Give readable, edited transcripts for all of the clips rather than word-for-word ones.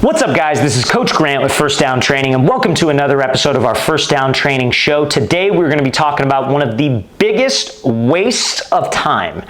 What's up, guys? This is Coach Grant with First Down Training, and welcome to another episode of our First Down Training show. Today, we're going to be talking about one of the biggest wastes of time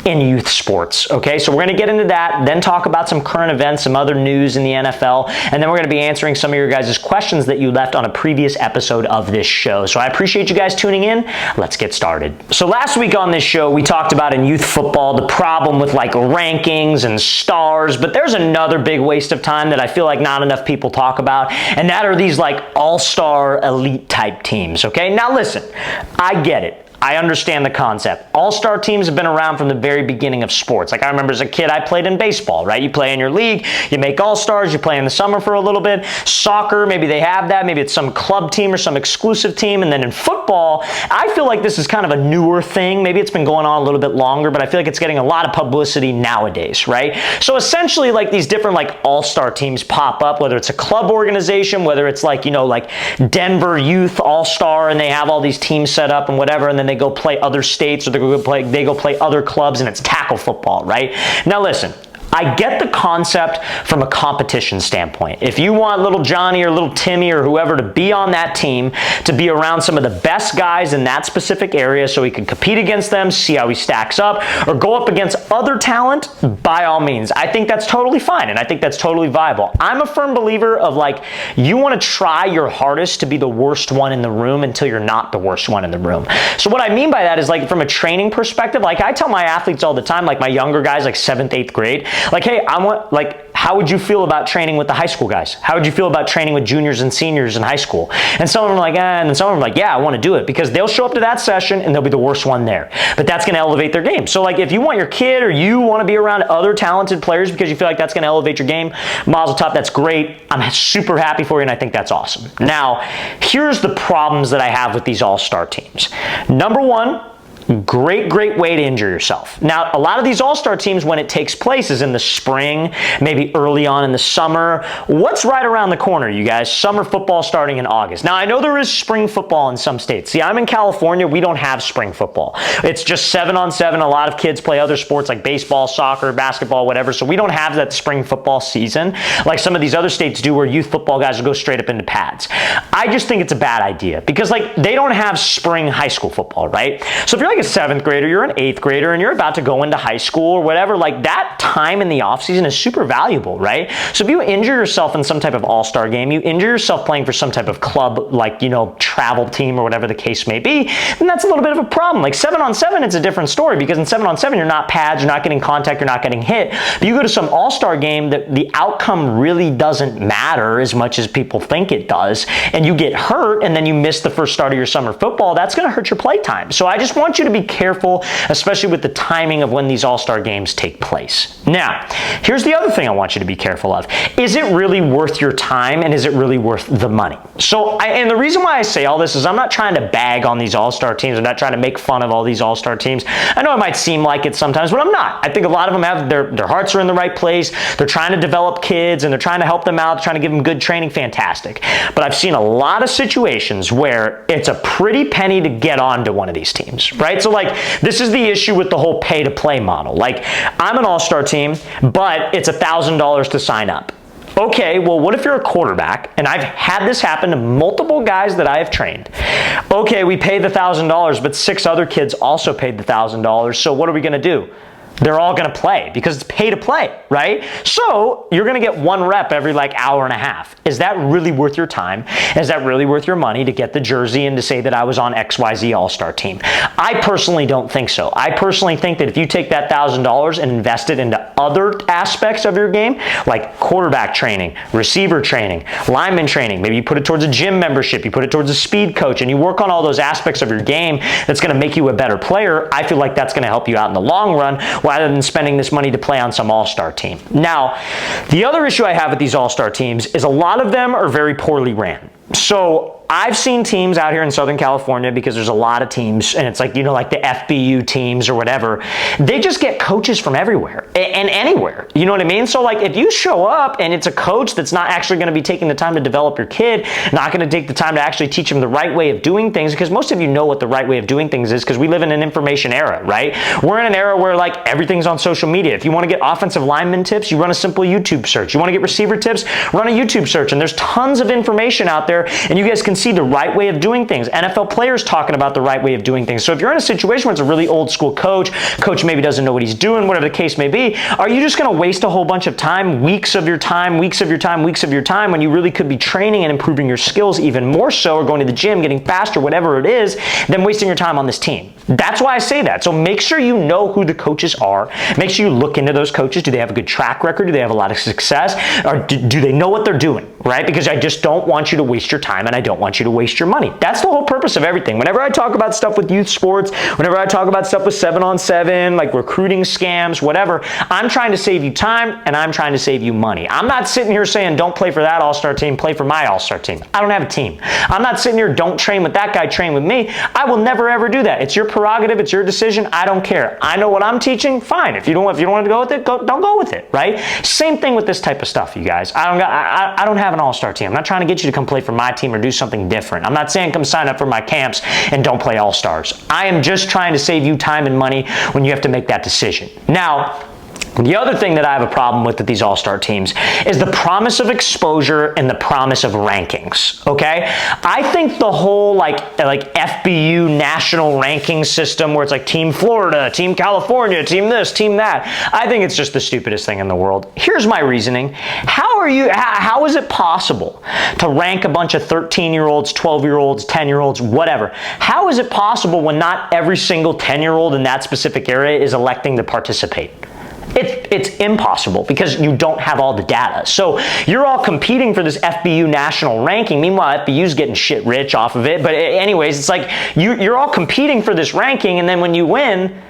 in youth sports, okay? So we're going to get into that, then talk about some current events, some other news in the NFL, and then we're going to be answering some of your guys' questions that you left on a previous episode of this show. So I appreciate you guys tuning in. Let's get started. So last week on this show, we talked about in youth football the problem with like rankings and stars, but there's another big waste of time that I feel like not enough people talk about, and that are these like all-star elite type teams, okay? Now listen, I get it. I understand the concept. All-star teams have been around from the very beginning of sports. Like I remember as a kid, I played in baseball, right? You play in your league, you make all-stars, you play in the summer for a little bit. Soccer, maybe they have that. Maybe it's some club team or some exclusive team. And then in football, I feel like this is kind of a newer thing. Maybe it's been going on a little bit longer, but I feel like it's getting a lot of publicity nowadays, right? So essentially like these different like all-star teams pop up, whether it's a club organization, whether it's like, you know, like Denver Youth All-Star, and they have all these teams set up and whatever, and then they go play other states, or they go play other clubs, and it's tackle football, right? Now listen, I get the concept from a competition standpoint. If you want little Johnny or little Timmy or whoever to be on that team, to be around some of the best guys in that specific area so he can compete against them, see how he stacks up, or go up against other talent, by all means. I think that's totally fine, and I think that's totally viable. I'm a firm believer of like, you want to try your hardest to be the worst one in the room until you're not the worst one in the room. So what I mean by that is like from a training perspective, like I tell my athletes all the time, like my younger guys, like 7th, 8th grade, like, hey, how would you feel about training with the high school guys? How would you feel about training with juniors and seniors in high school? And some of them are like, and then some of them are like, yeah, I want to do it, because they'll show up to that session and they'll be the worst one there. But that's going to elevate their game. So like if you want your kid or you want to be around other talented players because you feel like that's going to elevate your game, mazel tov, that's great. I'm super happy for you, and I think that's awesome. Now, here's the problems that I have with these all-star teams. Number one, great way to injure yourself. Now, a lot of these all-star teams, when it takes place, is in the spring, maybe early on in the summer. What's right around the corner, you guys? Summer football starting in August. Now, I know there is spring football in some states. See, I'm in California. We don't have spring football. It's just 7-on-7. A lot of kids play other sports like baseball, soccer, basketball, whatever. So we don't have that spring football season like some of these other states do, where youth football guys will go straight up into pads. I just think it's a bad idea because like they don't have spring high school football, right? So if you're like a 7th grader, you're an 8th grader, and you're about to go into high school or whatever, like that time in the off season is super valuable, right? So if you injure yourself in some type of all-star game, you injure yourself playing for some type of club, like, you know, travel team or whatever the case may be, then that's a little bit of a problem. Like 7-on-7, it's a different story, because in 7-on-7, you're not pads, you're not getting contact, you're not getting hit. But you go to some all-star game that the outcome really doesn't matter as much as people think it does, and you get hurt, and then you miss the first start of your summer football, that's going to hurt your play time. So I just want you to be careful, especially with the timing of when these all-star games take place. Now, here's the other thing I want you to be careful of. Is it really worth your time, and is it really worth the money? So, and the reason why I say all this is I'm not trying to bag on these all-star teams. I'm not trying to make fun of all these all-star teams. I know it might seem like it sometimes, but I'm not. I think a lot of them have their hearts are in the right place. They're trying to develop kids, and they're trying to help them out, trying to give them good training. Fantastic. But I've seen a lot of situations where it's a pretty penny to get onto one of these teams, right? So like, this is the issue with the whole pay-to-play model. Like, I'm an all-star team, but it's $1,000 to sign up. Okay, well, what if you're a quarterback? And I've had this happen to multiple guys that I have trained. Okay, we paid the $1,000, but 6 other kids also paid the $1,000. So what are we going to do? They're all going to play because it's pay to play, right? So you're going to get 1 rep every like hour and a half. Is that really worth your time? Is that really worth your money to get the jersey and to say that I was on XYZ All-Star team? I personally don't think so. I personally think that if you take that $1,000 and invest it into other aspects of your game, like quarterback training, receiver training, lineman training, maybe you put it towards a gym membership, you put it towards a speed coach, and you work on all those aspects of your game that's going to make you a better player, I feel like that's going to help you out in the long run, rather than spending this money to play on some all-star team. Now, the other issue I have with these all-star teams is a lot of them are very poorly ran. So I've seen teams out here in Southern California, because there's a lot of teams, and it's like, you know, like the FBU teams or whatever, they just get coaches from everywhere and anywhere. You know what I mean? So like, if you show up and it's a coach that's not actually going to be taking the time to develop your kid, not going to take the time to actually teach them the right way of doing things, because most of you know what the right way of doing things is, because we live in an information era, right? We're in an era where like everything's on social media. If you want to get offensive lineman tips, you run a simple YouTube search. You want to get receiver tips, run a YouTube search, and there's tons of information out there, and you guys can see the right way of doing things. NFL players talking about the right way of doing things. So if you're in a situation where it's a really old school coach maybe doesn't know what he's doing, whatever the case may be, are you just going to waste a whole bunch of time, weeks of your time, when you really could be training and improving your skills even more so, or going to the gym, getting faster, whatever it is, than wasting your time on this team? That's why I say that. So make sure you know who the coaches are. Make sure you look into those coaches. Do they have a good track record? Do they have a lot of success? Or do they know what they're doing, right? Because I just don't want you to waste your time, and I don't want you to waste your money. That's the whole purpose of everything. Whenever I talk about stuff with youth sports, whenever I talk about stuff with 7-on-7, like recruiting scams, whatever, I'm trying to save you time, and I'm trying to save you money. I'm not sitting here saying, don't play for that all-star team, play for my all-star team. I don't have a team. I'm not sitting here, don't train with that guy, train with me. I will never ever do that. It's your prerogative. It's your decision. I don't care. I know what I'm teaching. Fine. If you don't want to go with it, don't go with it, right? Same thing with this type of stuff, you guys. I don't have an all-star team. I'm not trying to get you to come play for my team or do something different. I'm not saying come sign up for my camps and don't play all-stars. I am just trying to save you time and money when you have to make that decision. Now, the other thing that I have a problem with these all-star teams is the promise of exposure and the promise of rankings, okay? I think the whole like FBU national ranking system where it's like Team Florida, Team California, Team this, Team that, I think it's just the stupidest thing in the world. Here's my reasoning. How is it possible to rank a bunch of 13-year-olds, 12-year-olds, 10-year-olds, whatever? How is it possible when not every single 10-year-old in that specific area is electing to participate? It's impossible, because you don't have all the data. So you're all competing for this FBU national ranking. Meanwhile, FBU's getting shit rich off of it. But anyways, it's like you're all competing for this ranking, and then when you win,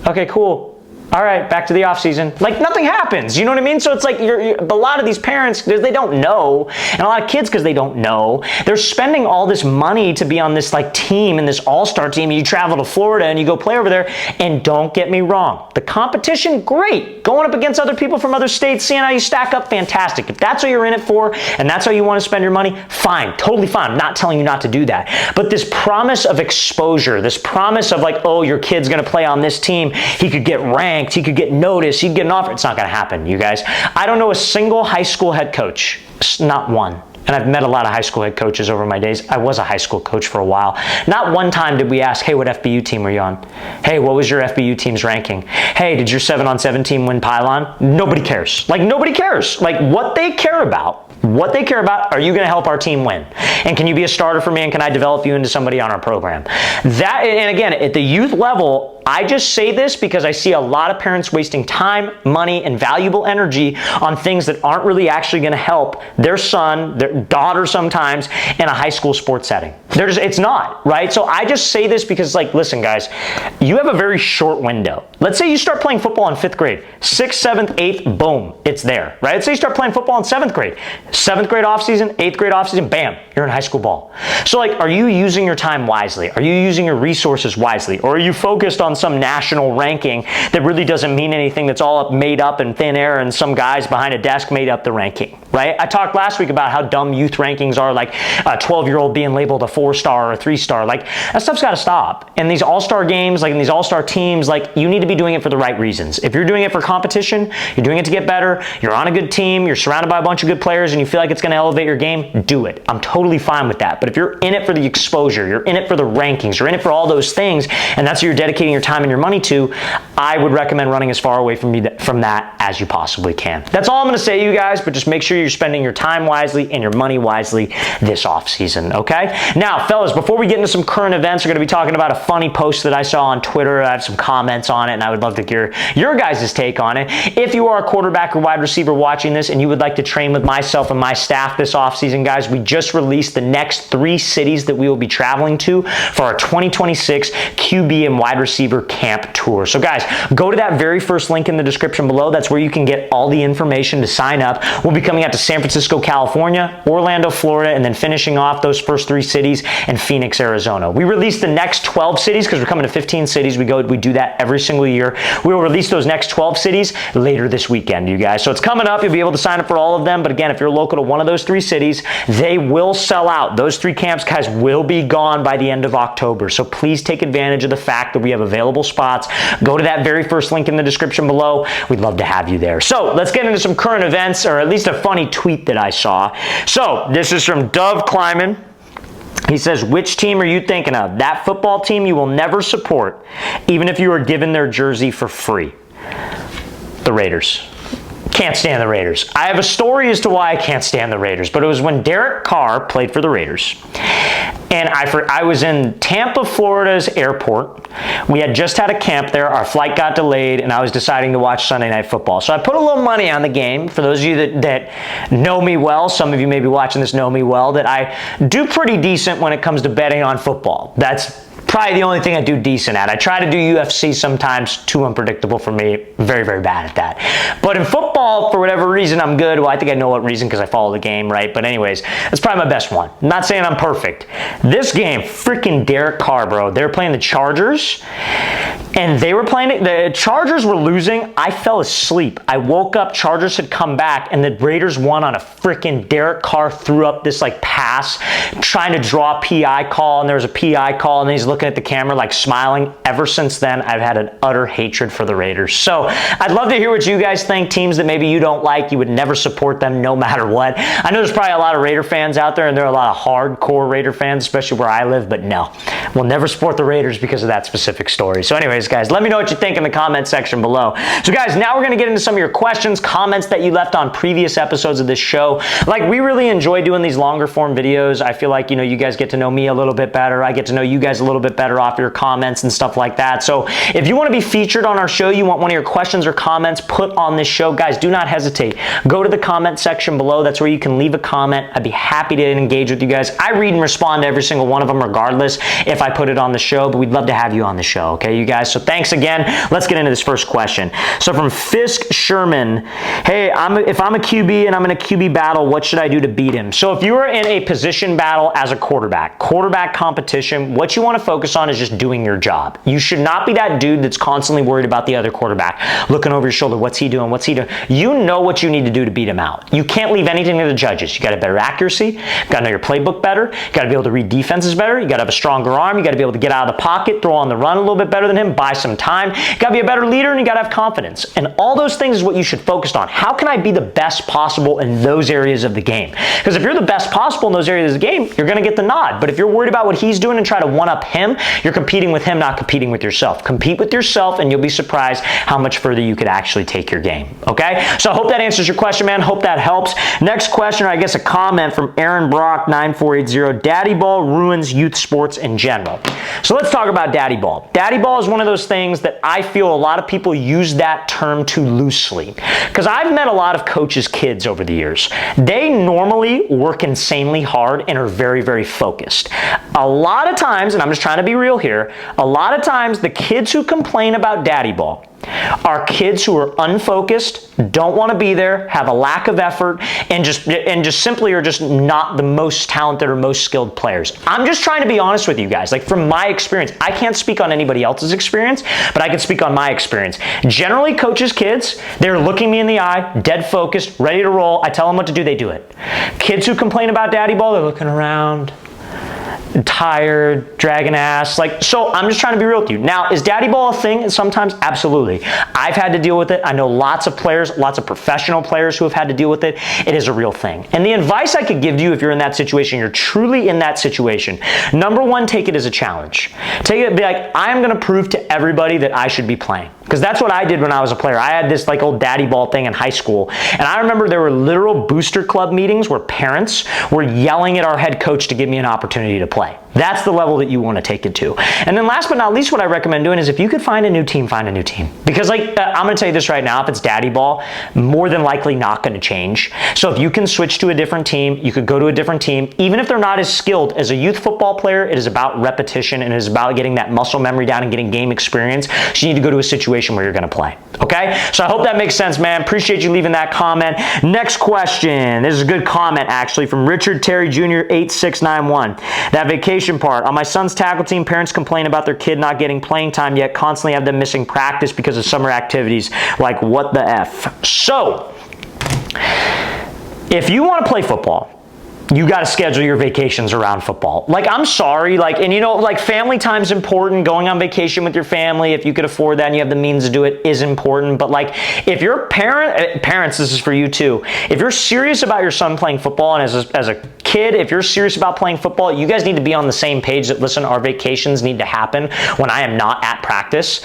okay, cool. All right, back to the off season. Like nothing happens, you know what I mean? So it's like a lot of these parents, they don't know, and a lot of kids, because they don't know, they're spending all this money to be on this like team and this all-star team. You travel to Florida and you go play over there, and don't get me wrong, the competition, great. Going up against other people from other states, seeing how you stack up, fantastic. If that's what you're in it for and that's how you want to spend your money, fine, totally fine. I'm not telling you not to do that. But this promise of exposure, this promise of like, oh, your kid's going to play on this team, he could get ranked, he could get noticed, he'd get an offer. It's not going to happen, you guys. I don't know a single high school head coach, not one. And I've met a lot of high school head coaches over my days. I was a high school coach for a while. Not one time did we ask, hey, what FBU team were you on? Hey, what was your FBU team's ranking? Hey, did your 7-on-7 team win pylon? Nobody cares. Like, nobody cares. Like, what they care about, are you going to help our team win? And can you be a starter for me, and can I develop you into somebody on our program? That, and again, at the youth level, I just say this because I see a lot of parents wasting time, money, and valuable energy on things that aren't really actually going to help their son, their daughter sometimes, in a high school sports setting. It's not, right? So I just say this because, like, listen, guys, you have a very short window. Let's say you start playing football in 5th grade. 6th, 7th, 8th, boom, it's there, right? Let's say you start playing football in 7th grade. 7th grade offseason, 8th grade offseason, bam, you're in high school ball. So, like, are you using your time wisely? Are you using your resources wisely? Or are you focused on some national ranking that really doesn't mean anything, that's all made up in thin air, and some guys behind a desk made up the ranking, right? I talked last week about how dumb youth rankings are, like a 12-year-old being labeled a 4-star or a 3-star. Like, that stuff's got to stop. And these all-star games, like in these all-star teams, like, you need to be doing it for the right reasons. If you're doing it for competition, you're doing it to get better, you're on a good team, you're surrounded by a bunch of good players, and you feel like it's going to elevate your game, do it. I'm totally fine with that. But if you're in it for the exposure, you're in it for the rankings, you're in it for all those things, and that's what you're dedicating your time and your money to, I would recommend running as far away from that as you possibly can. That's all I'm going to say, you guys, but just make sure you're spending your time wisely and your money wisely this off season, okay? Now, fellas, before we get into some current events, we're going to be talking about a funny post that I saw on Twitter. I have some comments on it, and I would love to hear your guys' take on it. If you are a quarterback or wide receiver watching this and you would like to train with myself and my staff this off season, guys, we just released the next 3 cities that we will be traveling to for our 2026 QB and wide receiver camp tour. So guys, go to that very first link in the description below. That's where you can get all the information to sign up. We'll be coming out to San Francisco, California, Orlando, Florida, and then finishing off those first 3 cities in Phoenix, Arizona. We released the next 12 cities because we're coming to 15 cities. We do that every single year. We will release those next 12 cities later this weekend, you guys. So it's coming up. You'll be able to sign up for all of them. But again, if you're local to one of those 3 cities, they will sell out. Those 3 camps, guys, will be gone by the end of October. So please take advantage of the fact that we have available spots. Go to that very first link in the description below. We'd love to have you there. So let's get into some current events, or at least a funny tweet that I saw. So this is from Dove Kleiman. He says, which team are you thinking of? That football team you will never support, even if you are given their jersey for free. The Raiders. Can't stand the Raiders. I have a story as to why I can't stand the Raiders, but it was when Derek Carr played for the Raiders. And I was in Tampa, Florida's airport. We had just had a camp there. Our flight got delayed, and I was deciding to watch Sunday Night Football. So I put a little money on the game. For those of you that know me well, some of you may be watching this know me well, that I do pretty decent when it comes to betting on football. That's probably the only thing I do decent at. I try to do UFC sometimes, too unpredictable for me. Very, very bad at that. But in football, for whatever reason, I'm good. Well, I think I know what reason because I follow the game, right? But anyways, that's probably my best one. I'm not saying I'm perfect. This game, freaking Derek Carr, bro. They were playing the Chargers, and they were playing it. The Chargers were losing. I fell asleep. I woke up, Chargers had come back, and the Raiders won on a freaking Derek Carr threw up this like pass, trying to draw a PI call, and there was a PI call, and he's looking at the camera like smiling. Ever since then, I've had an utter hatred for the Raiders. So I'd love to hear what you guys think. Teams that maybe you don't like, you would never support them no matter what. I know there's probably a lot of Raider fans out there, and there are a lot of hardcore Raider fans, especially where I live, but no, we'll never support the Raiders because of that specific story. So anyways, guys, let me know what you think in the comment section below. So guys, now we're going to get into some of your questions, comments that you left on previous episodes of this show. Like, we really enjoy doing these longer form videos. I feel like, you guys get to know me a little bit better. I get to know you guys a little bit better off your comments and stuff like that. So if you want to be featured on our show, you want one of your questions or comments put on this show, guys, do not hesitate. Go to the comment section below. That's where you can leave a comment. I'd be happy to engage with you guys. I read and respond to every single one of them regardless if I put it on the show, but we'd love to have you on the show, okay, you guys? So thanks again. Let's get into this first question. So from Fisk Sherman, hey, if I'm a QB and I'm in a QB battle, what should I do to beat him? So if you are in a position battle as a quarterback competition, what you want to focus on is just doing your job. You should not be that dude that's constantly worried about the other quarterback, looking over your shoulder, what's he doing, what's he doing? You know what you need to do to beat him out. You can't leave anything to the judges. You got to have better accuracy, you got to know your playbook better, you got to be able to read defenses better, you got to have a stronger arm, you got to be able to get out of the pocket, throw on the run a little bit better than him, buy some time, you got to be a better leader, and you got to have confidence. And all those things is what you should focus on. How can I be the best possible in those areas of the game? Because if you're the best possible in those areas of the game, you're going to get the nod. But if you're worried about what he's doing and try to one-up him, you're competing with him, not competing with yourself. Compete with yourself, and you'll be surprised how much further you could actually take your game, okay? So I hope that answers your question, man. Hope that helps. Next question, or I guess a comment from Aaron Brock 9480. Daddy ball ruins youth sports in general. So let's talk about daddy ball. Daddy ball is one of those things that I feel a lot of people use that term too loosely. Because I've met a lot of coaches' kids over the years. They normally work insanely hard and are very, very focused. A lot of times, and I'm just trying to be real here, a lot of times the kids who complain about daddy ball are kids who are unfocused, don't want to be there, have a lack of effort, and just simply are just not the most talented or most skilled players. I'm just trying to be honest with you guys. Like, from my experience, I can't speak on anybody else's experience, but I can speak on my experience. Generally, coaches' kids, they're looking me in the eye, dead focused, ready to roll. I tell them what to do, they do it. Kids who complain about daddy ball, they're looking around, tired, dragging ass. So I'm just trying to be real with you. Now, is daddy ball a thing sometimes? Absolutely. I've had to deal with it. I know lots of players, lots of professional players who have had to deal with it. It is a real thing. And the advice I could give you if you're in that situation, you're truly in that situation, number one, take it as a challenge. Take it, be like, I'm going to prove to everybody that I should be playing. Because that's what I did when I was a player. I had this old daddy ball thing in high school. And I remember there were literal booster club meetings where parents were yelling at our head coach to give me an opportunity to play. That's the level that you want to take it to. And then last but not least, what I recommend doing is if you could find a new team, find a new team. Because I'm going to tell you this right now, if it's daddy ball, more than likely not going to change. So if you can switch to a different team, you could go to a different team, even if they're not as skilled. As a youth football player, it is about repetition and it is about getting that muscle memory down and getting game experience. So you need to go to a situation where you're going to play. Okay? So I hope that makes sense, man. Appreciate you leaving that comment. Next question. This is a good comment, actually, from Richard Terry Jr. 8691. That vacation part. On my son's tackle team, parents complain about their kid not getting playing time, yet constantly have them missing practice because of summer activities. Like, what the F? So, if you want to play football, you got to schedule your vacations around football. Like, I'm sorry, and family time's important. Going on vacation with your family, if you could afford that and you have the means to do it, is important. But if you're parents, this is for you too. If you're serious about your son playing football, and as a kid, if you're serious about playing football, you guys need to be on the same page that, listen, our vacations need to happen when I am not at practice,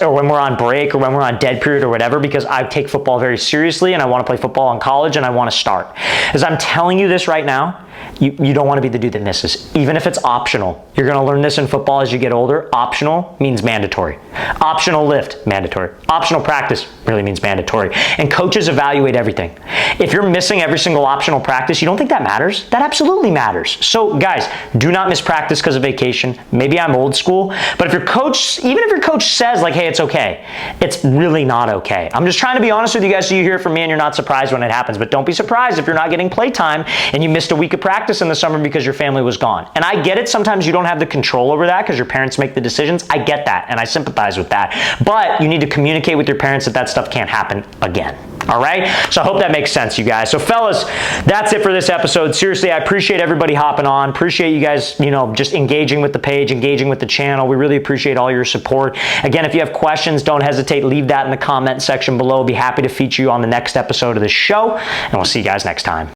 or when we're on break, or when we're on dead period or whatever, because I take football very seriously and I want to play football in college and I want to start. As I'm telling you this right now, you don't want to be the dude that misses, even if it's optional. You're going to learn this in football as you get older. Optional means mandatory. Optional lift, mandatory. Optional practice really means mandatory. And coaches evaluate everything. If you're missing every single optional practice, you don't think that matters? That absolutely matters. So guys, do not miss practice because of vacation. Maybe I'm old school, but even if your coach says hey, it's okay, it's really not okay. I'm just trying to be honest with you guys so you hear it from me and you're not surprised when it happens. But don't be surprised if you're not getting play time and you missed a week of practice in the summer because your family was gone. And I get it. Sometimes you don't have the control over that because your parents make the decisions. I get that and I sympathize with that. But you need to communicate with your parents that stuff can't happen again. All right? So I hope that makes sense, you guys. So fellas, that's it for this episode. Seriously, I appreciate everybody hopping on. Appreciate you guys, just engaging with the page, engaging with the channel. We really appreciate all your support. Again, if you have questions, don't hesitate. Leave that in the comment section below. Be happy to feature you on the next episode of the show. And we'll see you guys next time.